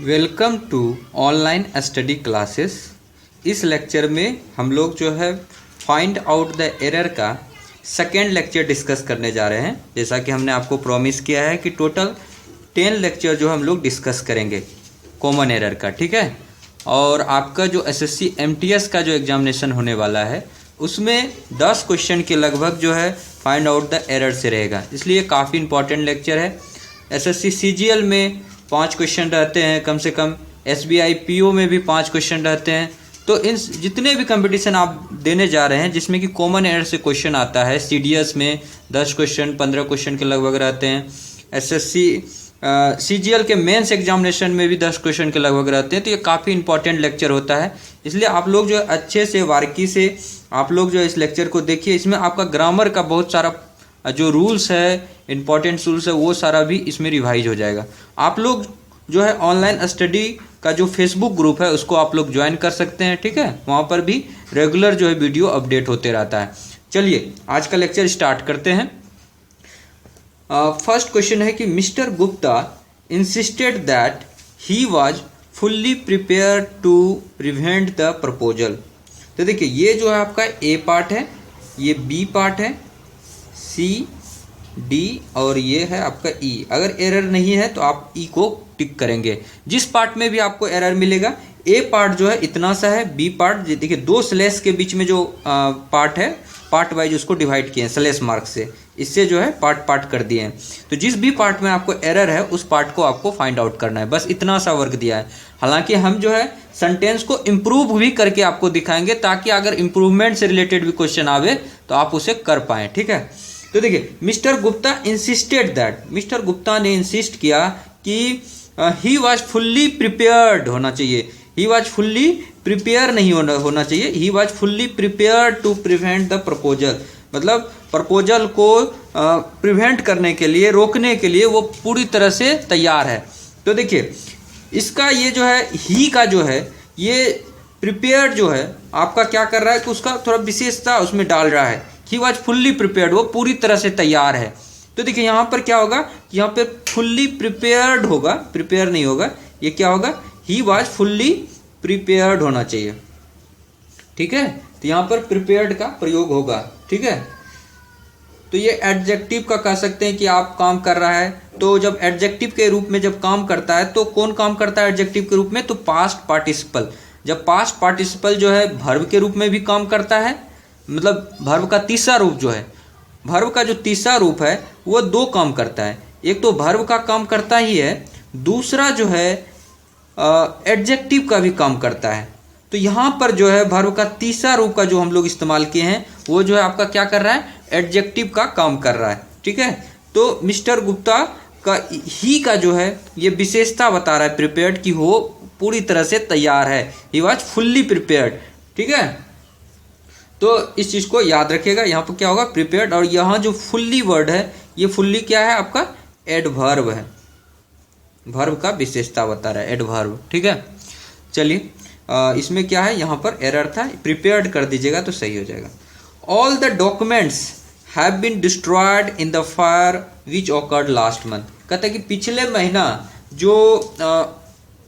Welcome to online study classes. इस lecture में हम लोग जो है फाइंड आउट द एरर का सेकेंड लेक्चर डिस्कस करने जा रहे हैं। जैसा कि हमने आपको प्रॉमिस किया है कि टोटल 10 लेक्चर जो हम लोग डिस्कस करेंगे कॉमन एरर का, ठीक है। और आपका जो एसएससी एमटीएस का जो एग्जामिनेशन होने वाला है उसमें 10 क्वेश्चन के लगभग जो है फाइंड आउट द एरर से रहेगा, इसलिए काफ़ी इंपॉर्टेंट लेक्चर है। एसएससी सीजीएल में 5 क्वेश्चन रहते हैं कम से कम, एसबीआई पीओ में भी 5 क्वेश्चन रहते हैं। तो इन जितने भी कंपटीशन आप देने जा रहे हैं जिसमें कि कॉमन एरर से क्वेश्चन आता है, सीडीएस में 10 क्वेश्चन 15 क्वेश्चन के लगभग रहते हैं, एसएससी सीजीएल के मेंस एग्जामिनेशन में भी 10 क्वेश्चन के लगभग रहते हैं। तो ये काफ़ी इंपॉर्टेंट लेक्चर होता है, इसलिए आप लोग जो अच्छे से बारीकी से आप लोग जो इस लेक्चर को देखिए। इसमें आपका ग्रामर का बहुत सारा जो रूल्स है, इंपॉर्टेंट रूल्स है, वो सारा भी इसमें रिवाइज हो जाएगा। आप लोग जो है ऑनलाइन स्टडी का जो फेसबुक ग्रुप है उसको आप लोग ज्वाइन कर सकते हैं, ठीक है। वहाँ पर भी रेगुलर जो है वीडियो अपडेट होते रहता है। चलिए आज का लेक्चर स्टार्ट करते हैं। फर्स्ट क्वेश्चन है कि mister Gupta insisted that he was fully prepared to prevent the proposal. तो देखिए ये जो है आपका ए पार्ट है, ये बी पार्ट है, सी डी और ये है आपका ई। अगर एरर नहीं है तो आप ई को टिक करेंगे। जिस पार्ट में भी आपको एरर मिलेगा, ए पार्ट जो है इतना सा है, बी पार्ट देखिए 2 स्लैश के बीच में जो पार्ट है, पार्ट वाइज उसको डिवाइड किए हैं स्लैश मार्क से, इससे जो है पार्ट कर दिए हैं। तो जिस भी पार्ट में आपको एरर है उस पार्ट को आपको फाइंड आउट करना है, बस इतना सा वर्क दिया है। हालांकि हम जो है सेंटेंस को इम्प्रूव भी करके आपको दिखाएंगे ताकि अगर इम्प्रूवमेंट से रिलेटेड भी क्वेश्चन आवे तो आप उसे कर पाएँ, ठीक है। तो देखिए mister Gupta insisted that, mister Gupta ने इंसिस्ट किया कि ही वॉज फुल्ली प्रिपेयर्ड होना चाहिए, ही वॉज फुल्ली प्रिपेयर नहीं होना चाहिए, he was fully prepared to prevent the proposal. मतलब प्रपोजल को प्रिवेंट करने के लिए, रोकने के लिए वो पूरी तरह से तैयार है। तो देखिए इसका ये जो है ही का जो है ये प्रिपेयर्ड जो है आपका क्या कर रहा है कि उसका थोड़ा विशेषता उसमें डाल रहा है। ही वॉज फुल्ली प्रिपेयर्ड, वो पूरी तरह से तैयार है। तो देखिए यहाँ पर क्या होगा, यहाँ पे फुल्ली प्रिपेयर्ड होगा, प्रिपेयर नहीं होगा, ये क्या होगा, ही वॉज फुल्ली प्रिपेयर्ड होना चाहिए, ठीक है। तो यहाँ पर प्रिपेयर्ड का प्रयोग होगा, ठीक है। तो ये एडजेक्टिव का कह सकते हैं कि आप काम कर रहा है। तो जब एडजेक्टिव के रूप में जब काम करता है तो कौन काम करता है एडजेक्टिव के रूप में, तो पास्ट पार्टिसिपल। जब पास्ट पार्टिसिपल जो है वर्ब के रूप में भी काम करता है, मतलब वर्ब का तीसरा रूप जो है, वर्ब का जो तीसरा रूप है वो 2 काम करता है। एक तो वर्ब का काम करता ही है, दूसरा जो है एडजेक्टिव का भी काम करता है। तो यहाँ पर जो है वर्ब का तीसरा रूप का जो हम लोग इस्तेमाल किए हैं वो जो है आपका क्या कर रहा है, एडजेक्टिव का काम कर रहा है, ठीक है। तो मिस्टर गुप्ता का ही का जो है ये विशेषता बता रहा है प्रिपेयर्ड की, वो पूरी तरह से तैयार है, ही वॉज फुल्ली प्रिपेयर्ड, ठीक है। तो इस चीज़ को याद रखिएगा, यहाँ पर क्या होगा प्रिपेयर्ड। और यहाँ जो फुल्ली वर्ड है, ये फुल्ली क्या है आपका एडवर्ब है, वर्ब का विशेषता बता रहा है एडवर्ब, ठीक है। चलिए इसमें क्या है, यहाँ पर एरर था, प्रिपेयर्ड कर दीजिएगा तो सही हो जाएगा। All the documents have been destroyed in the fire which occurred last month. कहता है कि पिछले महीना जो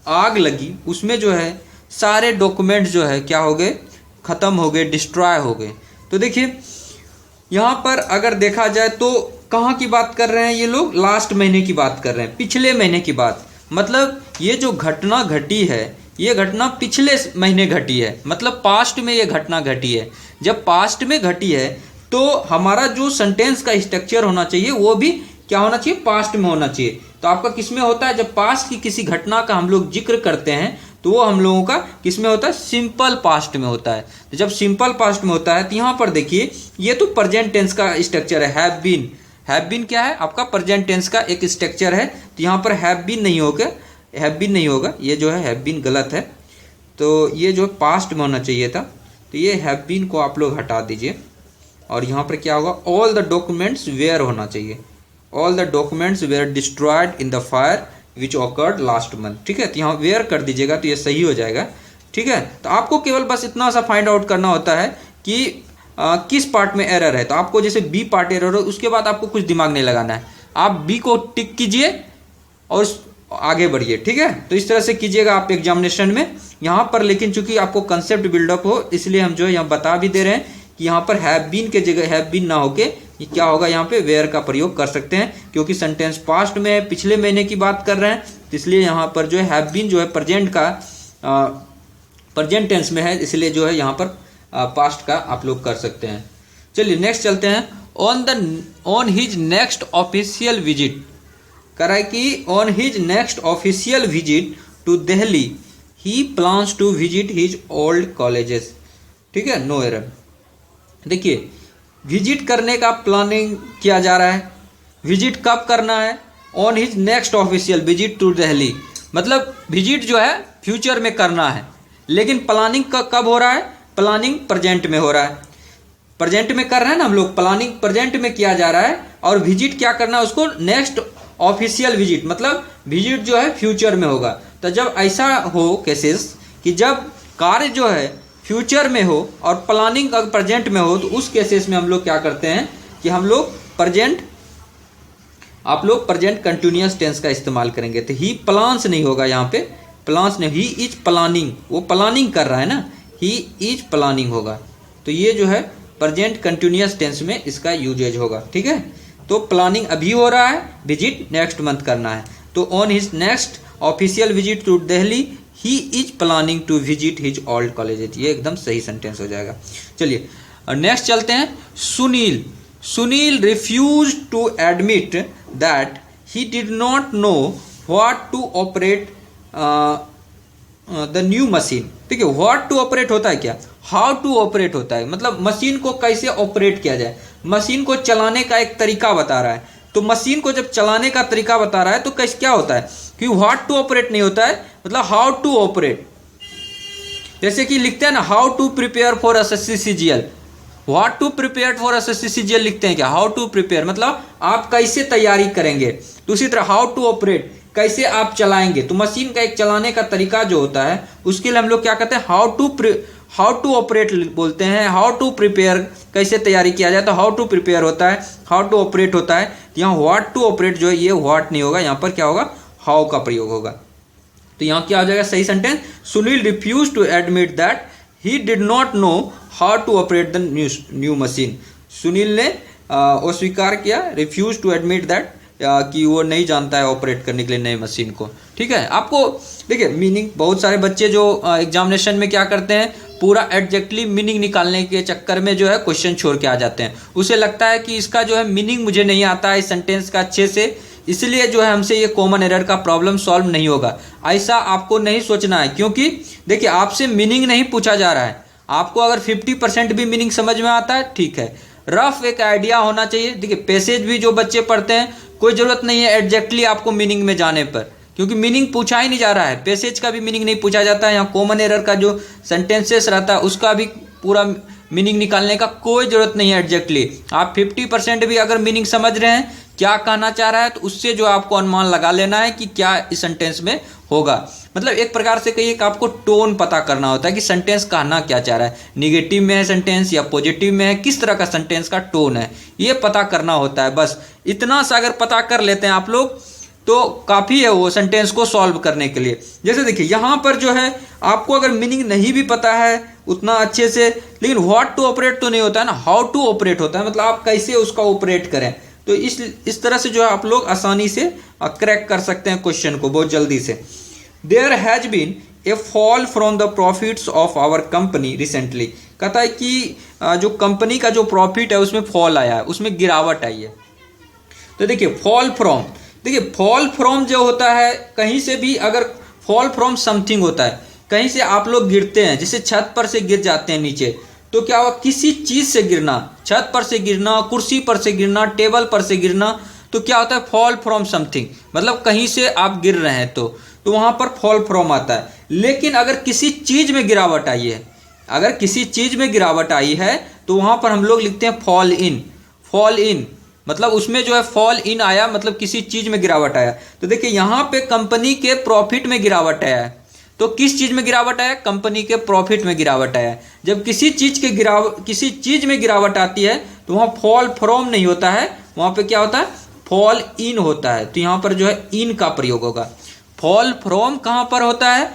आग लगी उसमें जो है सारे डॉक्यूमेंट्स जो है क्या हो गए, ख़त्म हो गए, डिस्ट्रॉय हो गए। तो देखिए यहाँ पर अगर देखा जाए तो कहाँ की बात कर रहे हैं ये लोग, लास्ट महीने की बात कर रहे हैं, पिछले महीने की बात। मतलब ये जो घटना घटी है ये घटना पिछले महीने घटी है, मतलब पास्ट में ये घटना घटी है। जब पास्ट में घटी है तो हमारा जो सेंटेंस का स्ट्रक्चर होना चाहिए वो भी क्या होना चाहिए, पास्ट में होना चाहिए। तो आपका किस में होता है, जब पास्ट की किसी घटना का हम लोग जिक्र करते हैं तो वो हम लोगों का किस में होता है, सिंपल पास्ट में होता है। तो जब सिंपल पास्ट में होता है तो यहाँ पर देखिए ये तो प्रेजेंट टेंस का स्ट्रक्चर है, हैव बीन। हैव बीन क्या है आपका प्रेजेंट टेंस का एक स्ट्रक्चर है। तो यहाँ पर हैव बीन नहीं होगा, हैव बीन नहीं होगा, ये जो है हैव बीन गलत है। तो ये जो पास्ट में होना चाहिए था, तो ये हैव बीन को आप लोग हटा दीजिए और यहाँ पर क्या होगा, ऑल द डॉक्यूमेंट्स वेयर होना चाहिए, all the documents were destroyed in the fire which occurred last month, ठीक है। तो यहाँ वेयर कर दीजिएगा तो ये सही हो जाएगा, ठीक है। तो आपको केवल बस इतना सा फाइंड आउट करना होता है कि किस पार्ट में एरर है। तो आपको जैसे बी पार्ट एरर हो उसके बाद आपको कुछ दिमाग नहीं लगाना है, आप बी को टिक कीजिए आगे बढ़िए, ठीक है। तो इस तरह से कीजिएगा आप एग्जामिनेशन में यहाँ पर। लेकिन चूंकि आपको कंसेप्ट बिल्डअप हो इसलिए हम जो है यहाँ बता भी दे रहे हैं कि यहाँ पर हैव बीन के जगह हैव बीन ना होके क्या होगा, यहाँ पे वेयर का प्रयोग कर सकते हैं, क्योंकि सेंटेंस पास्ट में है, पिछले महीने की बात कर रहे हैं, तो इसलिए यहाँ पर जो है हैव बीन जो है प्रेजेंट का प्रेजेंट टेंस में है, इसलिए जो है यहाँ पर पास्ट का आप लोग कर सकते हैं। चलिए नेक्स्ट चलते हैं। On his next official visit, कह रहा है कि on his next official visit to Delhi he plans to visit his old colleges, ठीक है, नो एरर। देखिए विजिट करने का प्लानिंग किया जा रहा है। विजिट कब करना है? On his next official visit to Delhi, मतलब विजिट जो है फ्यूचर में करना है, लेकिन प्लानिंग कब हो रहा है? प्लानिंग प्रेजेंट में हो रहा है। प्रेजेंट में कर रहे हैं ना हम लोग, प्लानिंग प्रेजेंट में किया जा रहा है, और विजिट क्या करना है उसको? नेक्स्ट ऑफिशियल विजिट, मतलब विजिट जो है फ्यूचर में होगा। तो जब ऐसा हो केसेस कि जब कार्य जो है फ्यूचर में हो और प्लानिंग अगर प्रेजेंट में हो, तो उस केसेस में हम लोग क्या करते हैं कि हम लोग आप लोग प्रेजेंट कंटिन्यूअस टेंस का इस्तेमाल करेंगे। तो ही प्लान्स नहीं होगा यहाँ पे, प्लान्स नहीं, ही इज प्लानिंग, वो प्लानिंग कर रहा है ना, ही इज प्लानिंग होगा। तो ये जो है प्रेजेंट कंटिन्यूअस टेंस में इसका यूजेज होगा, ठीक है। तो प्लानिंग अभी हो रहा है, विजिट नेक्स्ट मंथ करना है। तो on his next official visit to Delhi he is planning to visit his old colleges, ये एकदम सही सेंटेंस हो जाएगा। चलिए नेक्स्ट चलते हैं। Sunil refuse to admit that he did not know what to operate the new machine, ठीक है। व्हाट टू ऑपरेट होता है क्या? हाउ टू ऑपरेट होता है, मतलब मशीन को कैसे ऑपरेट किया जाए, मशीन को चलाने का एक तरीका बता रहा है। तो मशीन को जब चलाने का तरीका बता रहा है तो कैसे क्या होता है कि व्हाट टू ऑपरेट नहीं होता है, मतलब हाउ टू ऑपरेट। जैसे कि लिखते हैं ना how to prepare for SSC CGL, what to prepare for SSC CGL लिखते हैं क्या? हाउ टू प्रिपेयर मतलब आप कैसे तैयारी करेंगे। तो उसी तरह हाउ टू ऑपरेट, कैसे आप चलाएंगे। तो मशीन का एक चलाने का तरीका जो होता है उसके लिए हम लोग क्या कहते हैं? हाउ टू ऑपरेट बोलते हैं। हाउ टू प्रिपेयर, कैसे तैयारी किया जाए, तो हाउ टू प्रिपेयर होता है, हाउ टू ऑपरेट होता है। यहाँ व्हाट टू ऑपरेट जो है ये व्हाट नहीं होगा, यहाँ पर क्या होगा? हाउ का प्रयोग होगा। तो यहाँ क्या हो जाएगा सही sentence? Sunil refuse to admit that he did not know how to operate the new machine. Sunil ने अस्वीकार किया, रिफ्यूज टू एडमिट दैट, कि वो नहीं जानता है ऑपरेट करने के लिए नए मशीन को, ठीक है। आपको देखिए मीनिंग, बहुत सारे बच्चे जो एग्जामिनेशन में क्या करते हैं, पूरा एग्जैक्टली मीनिंग निकालने के चक्कर में जो है क्वेश्चन छोड़ के आ जाते हैं। उसे लगता है कि इसका जो है मीनिंग मुझे नहीं आता है इस सेंटेंस का अच्छे से, इसलिए जो है हमसे ये कॉमन एरर का प्रॉब्लम सॉल्व नहीं होगा। ऐसा आपको नहीं सोचना है, क्योंकि देखिए आपसे मीनिंग नहीं पूछा जा रहा है। आपको अगर 50% भी मीनिंग समझ में आता है ठीक है, रफ एक आइडिया होना चाहिए। देखिए पैसेज भी जो बच्चे पढ़ते हैं कोई जरूरत नहीं है एग्जैक्टली आपको मीनिंग में जाने पर, क्योंकि मीनिंग पूछा ही नहीं जा रहा है। पैसेज का भी मीनिंग नहीं पूछा जाता है, यहाँ कॉमन एरर का जो सेंटेंसेस रहता है उसका भी पूरा मीनिंग निकालने का कोई जरूरत नहीं है एग्जैक्टली। आप 50% भी अगर मीनिंग समझ रहे हैं क्या कहना चाह रहा है, तो उससे जो आपको अनुमान लगा लेना है कि क्या इस सेंटेंस में होगा। मतलब एक प्रकार से कहिए कि आपको टोन पता करना होता है कि सेंटेंस कहना क्या चाह रहा है, निगेटिव में है सेंटेंस या पॉजिटिव में है, किस तरह का सेंटेंस का टोन है, ये पता करना होता है। बस इतना सा अगर पता कर लेते हैं आप लोग तो काफ़ी है वो सेंटेंस को सॉल्व करने के लिए। जैसे देखिए यहाँ पर जो है आपको अगर मीनिंग नहीं भी पता है उतना अच्छे से, लेकिन व्हाट टू ऑपरेट तो नहीं होता है ना, हाउ टू ऑपरेट होता है, मतलब आप कैसे उसका ऑपरेट करें। तो इस तरह से जो है आप लोग आसानी से क्रैक कर सकते हैं क्वेश्चन को बहुत जल्दी से। There has been a fall from the profits of our company recently, कहता है कि जो कंपनी का जो प्रॉफिट है उसमें फॉल आया है, उसमें गिरावट आई है। तो देखिए फॉल फ्रॉम, देखिए फॉल फ्रॉम जो होता है कहीं से भी, अगर फॉल फ्रॉम समथिंग होता है, कहीं से आप लोग गिरते हैं, जैसे छत पर से गिर जाते हैं नीचे, तो क्या हुआ, किसी चीज से गिरना, छत पर से गिरना, कुर्सी पर से गिरना, टेबल पर से गिरना, तो क्या होता है फॉल फ्रॉम समथिंग, मतलब कहीं से आप गिर रहे हैं तो वहां पर फॉल फ्रॉम आता है। लेकिन अगर किसी चीज में गिरावट आई है, अगर किसी चीज में गिरावट आई है तो वहां पर हम लोग लिखते हैं फॉल इन। फॉल इन मतलब उसमें जो है फॉल इन आया, मतलब किसी चीज में गिरावट आया। तो देखिए यहाँ पे कंपनी के प्रॉफिट में गिरावट आया है, तो किस चीज में गिरावट आया, कंपनी के प्रॉफिट में गिरावट आया। जब किसी चीज में गिरावट आती है तो वहां फॉल फ्रॉम नहीं होता है, वहां पे क्या होता है फॉल इन होता है। तो यहाँ पर जो है इन का प्रयोग होगा। फॉल फ्रॉम कहाँ पर होता है?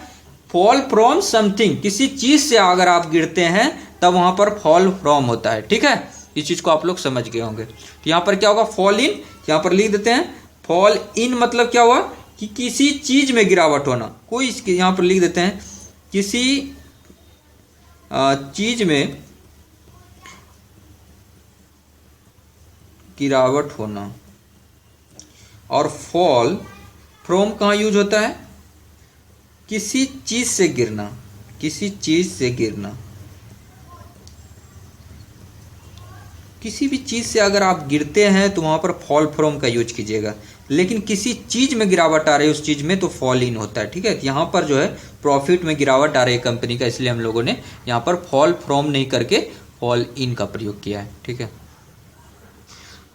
फॉल फ्रॉम समथिंग, किसी चीज से अगर आप गिरते हैं तब वहां पर फॉल फ्रॉम होता है। ठीक है, इस चीज को आप लोग समझ गए होंगे। तो यहाँ पर क्या होगा? फॉल इन, यहाँ पर लिख देते हैं फॉल इन मतलब क्या हुआ कि किसी चीज में गिरावट होना। कोई यहाँ पर लिख देते हैं किसी चीज में गिरावट होना। और फॉल फ्रॉम कहाँ यूज होता है? किसी चीज से गिरना, किसी चीज से गिरना। किसी भी चीज से अगर आप गिरते हैं तो वहां पर फॉल फ्रॉम का यूज कीजिएगा, लेकिन किसी चीज में गिरावट आ रही है उस चीज में तो फॉल इन होता है। ठीक है, यहाँ पर जो है प्रॉफिट में गिरावट आ रही है कंपनी का, इसलिए हम लोगों ने यहाँ पर फॉल फ्रॉम नहीं करके फॉल इन का प्रयोग किया है। ठीक है,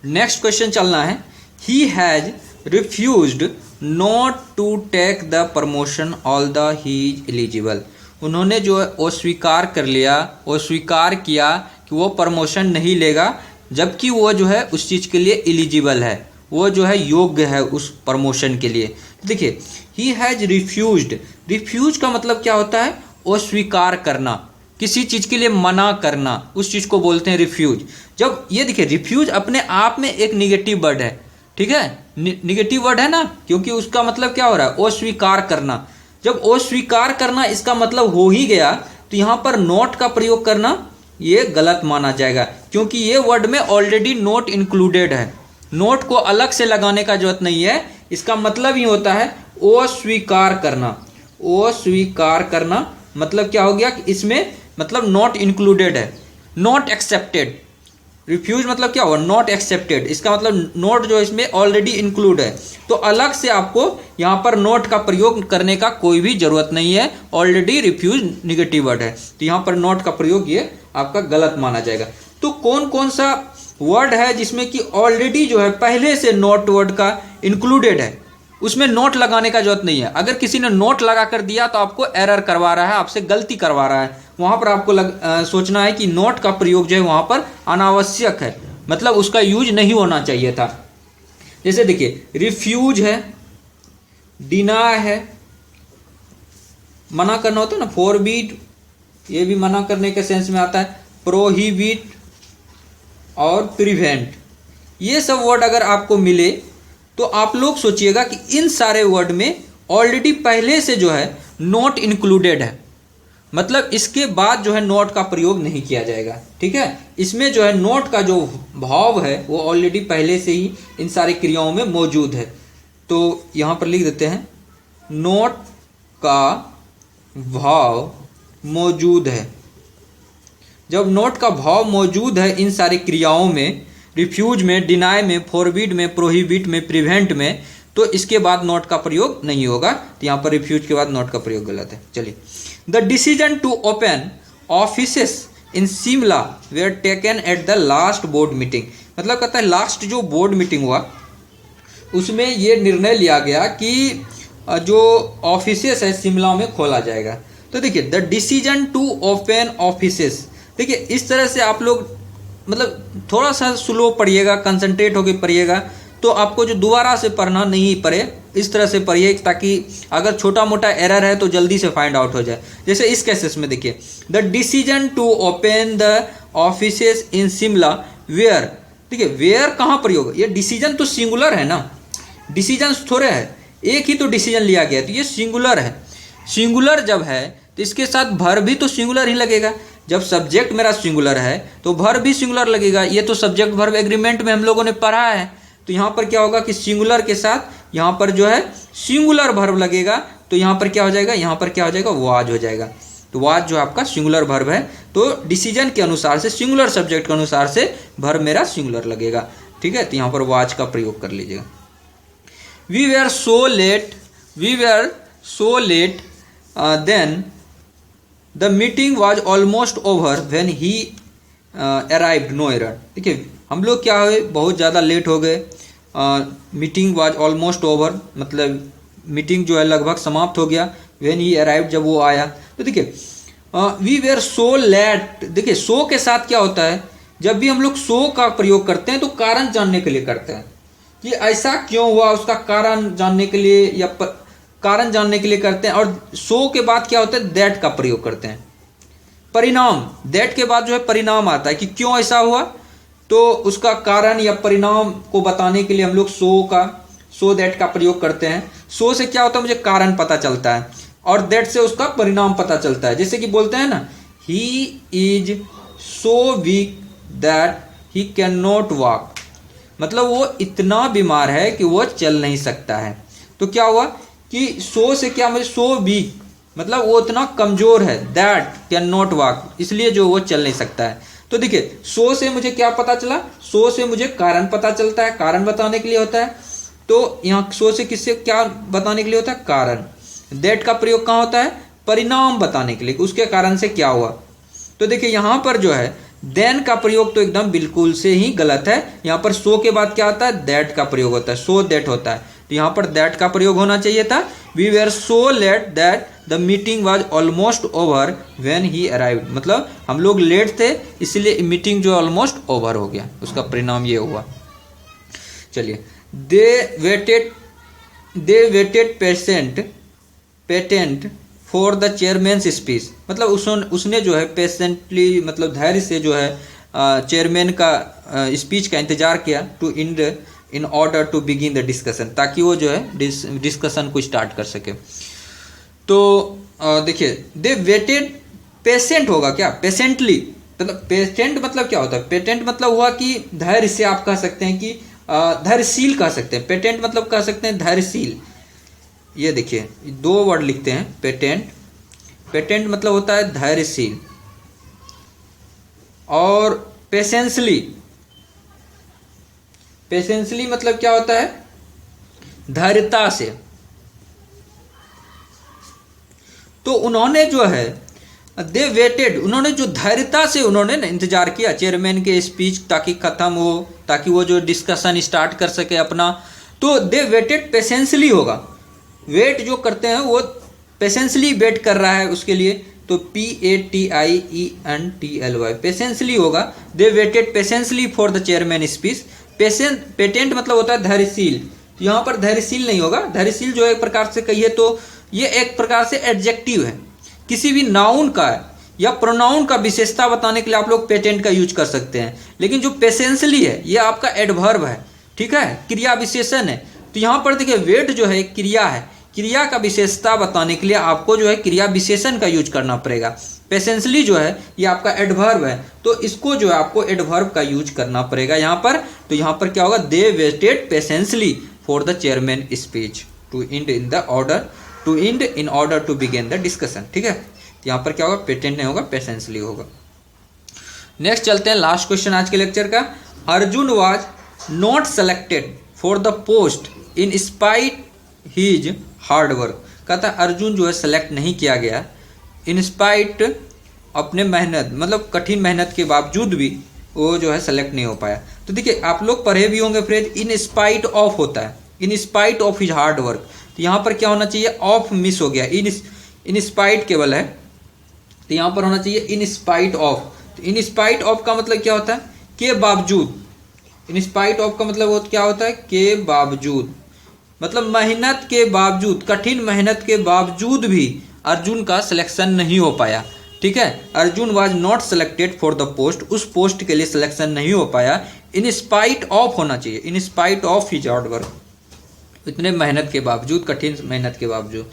नेक्स्ट क्वेश्चन चलना है। He has refused not to take the promotion all the he is eligible. उन्होंने जो है अस्वीकार कर लिया, अस्वीकार किया कि वो प्रमोशन नहीं लेगा, जबकि वो जो है उस चीज के लिए एलिजिबल है, वो जो है योग्य है उस प्रमोशन के लिए। देखिए, ही हैज रिफ्यूज्ड, रिफ्यूज का मतलब क्या होता है? अस्वीकार करना, किसी चीज के लिए मना करना, उस चीज को बोलते हैं रिफ्यूज। जब ये देखिए, रिफ्यूज अपने आप में एक निगेटिव वर्ड है। ठीक है, निगेटिव वर्ड है ना, क्योंकि उसका मतलब क्या हो रहा है? अस्वीकार करना। जब अस्वीकार करना इसका मतलब हो ही गया तो यहां पर नॉट का प्रयोग करना ये गलत माना जाएगा, क्योंकि ये वर्ड में ऑलरेडी नोट इंक्लूडेड है। नोट को अलग से लगाने का जरूरत नहीं है, इसका मतलब ही होता है अस्वीकार करना। अस्वीकार करना मतलब क्या हो गया कि इसमें मतलब नॉट इंक्लूडेड है, नॉट एक्सेप्टेड। रिफ्यूज मतलब क्या हुआ? नॉट एक्सेप्टेड, इसका मतलब नोट जो इसमें ऑलरेडी इंक्लूड है, तो अलग से आपको यहाँ पर नोट का प्रयोग करने का कोई भी जरूरत नहीं है। ऑलरेडी रिफ्यूज निगेटिव वर्ड है, तो यहाँ पर नोट का प्रयोग ये आपका गलत माना जाएगा। तो कौन कौन सा वर्ड है जिसमें कि ऑलरेडी जो है पहले से नोट वर्ड का इंक्लूडेड है, उसमें नोट लगाने का जरूरत नहीं है। अगर किसी ने नोट लगा कर दिया तो आपको एरर करवा रहा है, आपसे गलती करवा रहा है। वहां पर आपको सोचना है कि नोट का प्रयोग जो है वहां पर अनावश्यक है, मतलब उसका यूज नहीं होना चाहिए था। जैसे देखिए, रिफ्यूज है, डिनाय है, मना करना होता है ना, फॉरबिड, ये भी मना करने के सेंस में आता है, प्रोहिबिट और प्रिवेंट। ये सब वर्ड अगर आपको मिले तो आप लोग सोचिएगा कि इन सारे वर्ड में ऑलरेडी पहले से जो है नोट इंक्लूडेड है, मतलब इसके बाद जो है नोट का प्रयोग नहीं किया जाएगा। ठीक है, इसमें जो है नोट का जो भाव है वो ऑलरेडी पहले से ही इन सारी क्रियाओं में मौजूद है। तो यहां पर लिख देते हैं नोट का भाव मौजूद है। जब नोट का भाव मौजूद है इन सारी क्रियाओं में, रिफ्यूज में, डिनाय में, फॉरबिड में, प्रोहिबिट में, प्रिवेंट में, तो इसके बाद नोट का प्रयोग नहीं होगा। तो यहाँ पर रिफ्यूज के बाद नोट का प्रयोग गलत है। चलिए, the decision to open offices in Shimla were taken at the last board meeting. मतलब कहता है लास्ट जो बोर्ड मीटिंग हुआ उसमें ये निर्णय लिया गया कि जो ऑफिसेस है शिमला में खोला जाएगा। तो देखिए, the decision to open offices, देखिए इस तरह से आप लोग मतलब थोड़ा सा स्लो पढ़िएगा, कंसंट्रेट होकर पढ़िएगा, तो आपको जो दोबारा से पढ़ना नहीं पड़े, इस तरह से पढ़िए ताकि अगर छोटा मोटा एरर है तो जल्दी से फाइंड आउट हो जाए। जैसे इस केसेस में देखिए, the decision to open the offices in Shimla were, देखिए वेयर कहाँ प्रयोग, ये डिसीजन तो सिंगुलर है ना, डिसीजन थोड़े है, एक ही तो डिसीजन लिया गया, तो ये सिंगुलर है। सिंगुलर जब है तो इसके साथ भर भी तो सिंगुलर ही लगेगा। जब सब्जेक्ट मेरा सिंगुलर है तो भर भी सिंगुलर लगेगा। ये तो सब्जेक्ट वर्ब एग्रीमेंट में हम लोगों ने पढ़ा है। तो यहाँ पर क्या होगा कि सिंगुलर के साथ यहाँ पर जो है सिंगुलर वर्ब लगेगा, तो यहाँ पर क्या हो जाएगा, यहाँ पर क्या हो जाएगा, वाज हो जाएगा। तो वाज जो आपका सिंगुलर वर्ब है, तो डिसीजन के अनुसार से, सिंगुलर सब्जेक्ट के अनुसार से वर्ब मेरा सिंगुलर लगेगा। ठीक है, तो यहाँ पर वाज का प्रयोग कर लीजिएगा। We were so late then the meeting was almost over when he arrived, no error. देखिए, हम लोग क्या हुए, बहुत ज़्यादा लेट हो गए। मीटिंग वॉज ऑलमोस्ट ओवर मतलब मीटिंग जो है लगभग समाप्त हो गया। व्हेन ही अराइव्ड, जब वो आया। तो देखिए, वी वेर सो लेट, देखिए सो के साथ क्या होता है, जब भी हम लोग सो का प्रयोग करते हैं तो कारण जानने के लिए करते हैं कि ऐसा क्यों हुआ, उसका कारण जानने के लिए या कारण जानने के लिए करते हैं, और सो के बाद क्या होता है, दैट का प्रयोग करते हैं। परिणाम, दैट के बाद जो है परिणाम आता है कि क्यों ऐसा हुआ, तो उसका कारण या परिणाम को बताने के लिए हम लोग सो दैट का प्रयोग करते हैं। सो से क्या होता है, मुझे कारण पता चलता है, और दैट से उसका परिणाम पता चलता है। जैसे कि बोलते हैं ना, he is so weak that he can not walk, मतलब वो इतना बीमार है कि वो चल नहीं सकता है। तो क्या हुआ कि सो से क्या, मुझे सो वीक मतलब वो इतना कमजोर है, दैट कैन नॉट वॉक, इसलिए जो वो चल नहीं सकता है। तो देखिए सो से मुझे क्या पता चला, सो से मुझे कारण पता चलता है, कारण बताने के लिए होता है। तो यहाँ सो से किससे क्या बताने के लिए होता है, कारण। दैट का प्रयोग कहाँ होता है, परिणाम बताने के लिए, उसके कारण से क्या हुआ। तो देखिए यहाँ पर जो है देन का प्रयोग तो एकदम बिल्कुल से ही गलत है। यहाँ पर सो के बाद क्या आता है, दैट का प्रयोग होता है, सो दैट होता है। तो यहाँ पर दैट का प्रयोग होना चाहिए था। We were so late that the meeting was almost over when he arrived, मतलब हम लोग लेट थे इसलिए मीटिंग जो ऑलमोस्ट ओवर हो गया, उसका परिणाम ये हुआ। चलिए, they waited patent for the chairman's speech, मतलब उसने जो है पेशेंटली, मतलब धैर्य से जो है चेयरमैन का स्पीच का इंतजार किया, to in order to begin the discussion, ताकि वो जो है डिस्कशन को स्टार्ट कर सके। तो देखिए, दे वेटेड, पेशेंट होगा क्या, पेशेंटली, मतलब पेटेंट मतलब क्या होता है, पेटेंट मतलब हुआ कि धैर्य से, आप कह सकते हैं कि धैर्यशील कह सकते हैं, पेटेंट मतलब कह सकते हैं धैर्यशील। ये देखिए दो वर्ड लिखते हैं, पेटेंट मतलब होता है धैर्यशील, और पेशेंसली मतलब क्या होता है, धैर्यता से। तो उन्होंने जो है दे वेटेड, उन्होंने जो धैर्यता से उन्होंने इंतजार किया चेयरमैन के स्पीच ताकि खत्म हो, ताकि वो जो डिस्कशन स्टार्ट कर सके अपना। तो दे वेटेड पेशेंसली होगा, वेट जो करते हैं वो पेशेंसली वेट कर रहा है उसके लिए, तो PATIENTLY पेशेंसली होगा। They waited patiently for the chairman speech. Patent मतलब होता है धैर्यशील, तो यहाँ पर धैर्यशील नहीं होगा। धैर्यशील जो एक प्रकार से कहिए तो ये एक प्रकार से एडजेक्टिव है, किसी भी नाउन का या प्रोनाउन का विशेषता बताने के लिए आप लोग पेटेंट का यूज कर सकते हैं। लेकिन जो पेशेंसली है ये आपका एडवर्ब है, ठीक है, क्रिया विशेषण है। तो यहाँ पर देखिए वेट जो है क्रिया है, क्रिया का विशेषता बताने के लिए आपको जो है क्रिया विशेषण का यूज करना पड़ेगा। पेशेंसली जो है ये आपका एडवर्ब है, तो इसको जो है आपको एडवर्ब का यूज करना पड़ेगा यहाँ पर। तो यहाँ पर क्या होगा, they waited patiently for the chairman speech to end in order to begin the discussion, ठीक है। तो यहाँ पर क्या होगा, पेटेंट नहीं होगा, पेशेंसली होगा। नेक्स्ट चलते हैं लास्ट क्वेश्चन आज के लेक्चर का। Arjun was not selected for the post in spite his hard work, कहता है अर्जुन जो है सेलेक्ट नहीं किया गया इन स्पाइट, अपने मेहनत मतलब कठिन मेहनत के बावजूद भी वो जो है सेलेक्ट नहीं हो पाया। तो देखिए आप लोग पढ़े भी होंगे फ्रेंड, इन स्पाइट ऑफ होता है, in spite of his hard work. तो यहाँ पर क्या होना चाहिए, ऑफ मिस हो गया, इन स्पाइट केवल है, तो यहाँ पर होना चाहिए इन स्पाइट ऑफ। तो इन स्पाइट ऑफ का मतलब क्या होता है, के बावजूद। इन स्पाइट ऑफ का मतलब वो क्या होता है, के बावजूद, मतलब मेहनत के बावजूद, कठिन मेहनत के बावजूद भी अर्जुन का सिलेक्शन नहीं हो पाया, ठीक है। Arjun was not selected for the post, उस पोस्ट के लिए सिलेक्शन नहीं हो पाया। इन स्पाइट ऑफ होना चाहिए, in spite of his hard work, इतने मेहनत के बावजूद, कठिन मेहनत के बावजूद।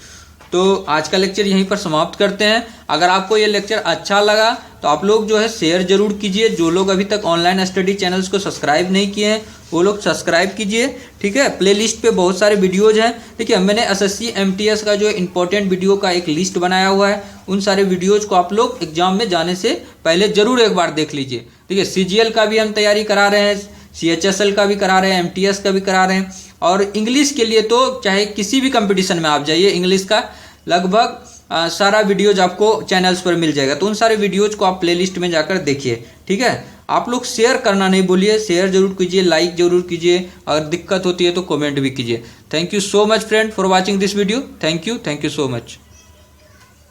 तो आज का लेक्चर यहीं पर समाप्त करते हैं। अगर आपको ये लेक्चर अच्छा लगा तो आप लोग जो है शेयर जरूर कीजिए। जो लोग अभी तक ऑनलाइन स्टडी चैनल्स को सब्सक्राइब नहीं किए हैं वो लोग सब्सक्राइब कीजिए, ठीक है। प्लेलिस्ट पे बहुत सारे वीडियोज हैं, ठीक है। मैंने SSC MTS का जो इंपॉर्टेंट वीडियो का एक लिस्ट बनाया हुआ है, उन सारे वीडियोज को आप लोग एग्जाम में जाने से पहले जरूर एक बार देख लीजिए, ठीक है। CGL का भी हम तैयारी करा रहे हैं, CHSL का भी करा रहे हैं, MTS का भी करा रहे हैं, और इंग्लिश के लिए तो चाहे किसी भी कंपटीशन में आप जाइए, इंग्लिश का लगभग सारा वीडियोज आपको चैनल्स पर मिल जाएगा। तो उन सारे वीडियोज को आप प्लेलिस्ट में जाकर देखिए, ठीक है। आप लोग शेयर करना नहीं भूलिए, शेयर जरूर कीजिए, लाइक जरूर कीजिए, अगर दिक्कत होती है तो कमेंट भी कीजिए। Thank you so much friend for watching this video. Thank you so much.